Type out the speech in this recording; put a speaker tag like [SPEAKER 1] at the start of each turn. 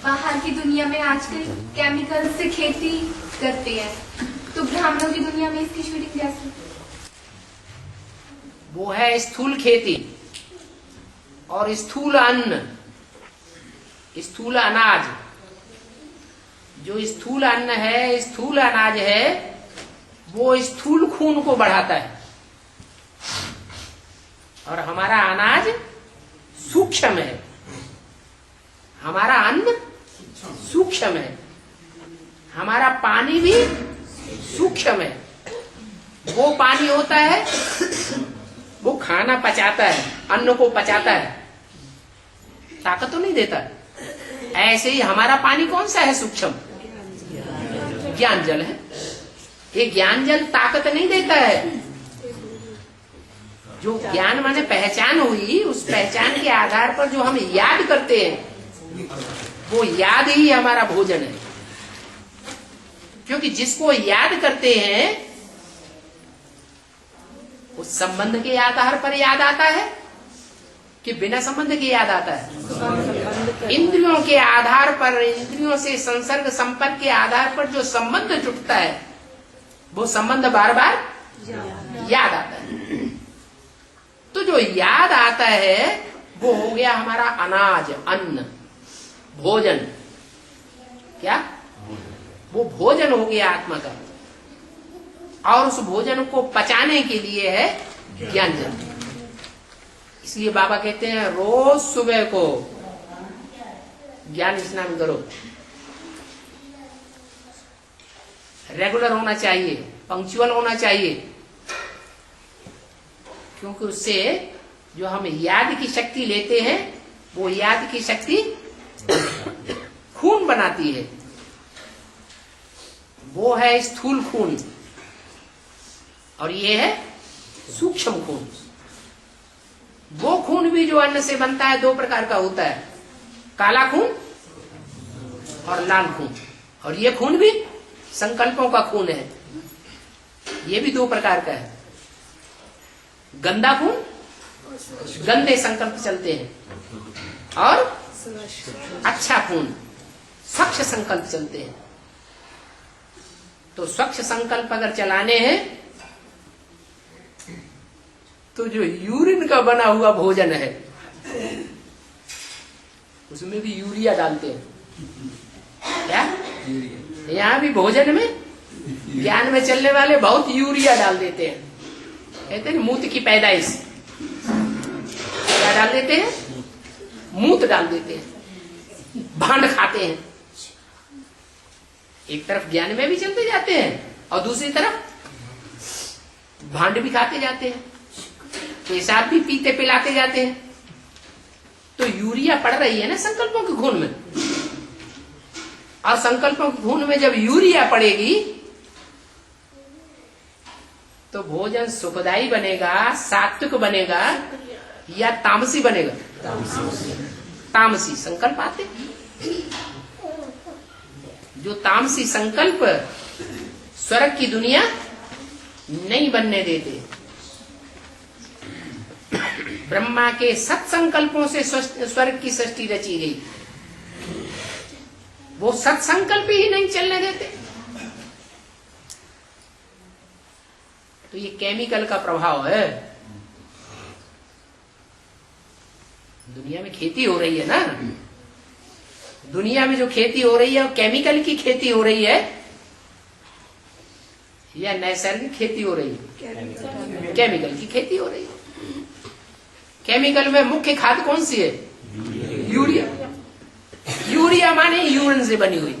[SPEAKER 1] बाहर की दुनिया में आजकल केमिकल से खेती करते हैं, तो ब्राह्मणों की दुनिया में इसकी शूटिंग कैसे?
[SPEAKER 2] वो है स्थूल खेती और स्थूल अन्न, स्थूल अनाज। जो स्थूल अन्न है, स्थूल अनाज है, वो स्थूल खून को बढ़ाता है और हमारा अनाज सूक्ष्म है, हमारा अन्न सूक्ष्म है, हमारा पानी भी सूक्ष्म है। वो पानी होता है वो खाना पचाता है, अन्न को पचाता है, ताकत तो नहीं देता। ऐसे ही हमारा पानी कौन सा है सूक्ष्म? ज्ञान जल है। ये ज्ञान जल ताकत नहीं देता है। जो ज्ञान माने पहचान हुई, उस पहचान के आधार पर जो हम याद करते हैं, वो याद ही हमारा भोजन है। क्योंकि जिसको याद करते हैं उस संबंध के आधार पर याद आता है कि बिना संबंध के याद आता है? इंद्रियों के आधार पर, इंद्रियों से संसर्ग संपर्क के आधार पर जो संबंध जुटता है, वो संबंध बार बार याद आता है। तो जो याद आता है वो हो गया हमारा अनाज, अन्न, भोजन। क्या? वो भोजन हो गया आत्मा का। और उस भोजन को पचाने के लिए है ज्ञान जल। इसलिए बाबा कहते हैं रोज सुबह को ज्ञान स्नान करो। रेगुलर होना चाहिए, पंक्चुअल होना चाहिए, क्योंकि उससे जो हम याद की शक्ति लेते हैं, वो याद की शक्ति खून बनाती है। वो है स्थूल खून और ये है सूक्ष्म खून। वो खून भी जो अन्न से बनता है दो प्रकार का होता है, काला खून और लाल खून। और ये खून भी संकल्पों का खून है, ये भी दो प्रकार का है। गंदा खून, गंदे संकल्प चलते हैं, और अच्छा खून, स्वच्छ संकल्प चलते हैं। तो स्वच्छ संकल्प अगर चलाने हैं तो जो यूरिन का बना हुआ भोजन है उसमें भी यूरिया डालते हैं। क्या? यहाँ भी भोजन में, ज्ञान में चलने वाले बहुत यूरिया डाल देते हैं। कहते हैं मूत की पैदाइश। क्या डाल देते हैं? मूत डाल देते हैं, भांड खाते हैं। एक तरफ ज्ञान में भी चलते जाते हैं और दूसरी तरफ भांड भी खाते जाते हैं, पेशाब भी पीते पिलाते जाते हैं। तो यूरिया पड़ रही है ना संकल्पों के खून में, और संकल्पों के खून में जब यूरिया पड़ेगी तो भोजन सुखदायी बनेगा, सात्विक बनेगा या तामसी बनेगा? तामसी संकल्प आते। जो तामसी संकल्प स्वर्ग की दुनिया नहीं बनने देते। ब्रह्मा के सत्संकल्पों से स्वर्ग की सृष्टि रची गई, वो सत्संकल्प ही नहीं चलने देते। तो ये केमिकल का प्रभाव है। दुनिया में खेती हो रही है ना, दुनिया में जो खेती हो रही है वो केमिकल की खेती हो रही है या नैसर्गिक खेती हो रही है? केमिकल की खेती हो रही है। केमिकल में मुख्य खाद कौन सी है? यूरिया। यूरिया माने यूरिन से बनी हुई।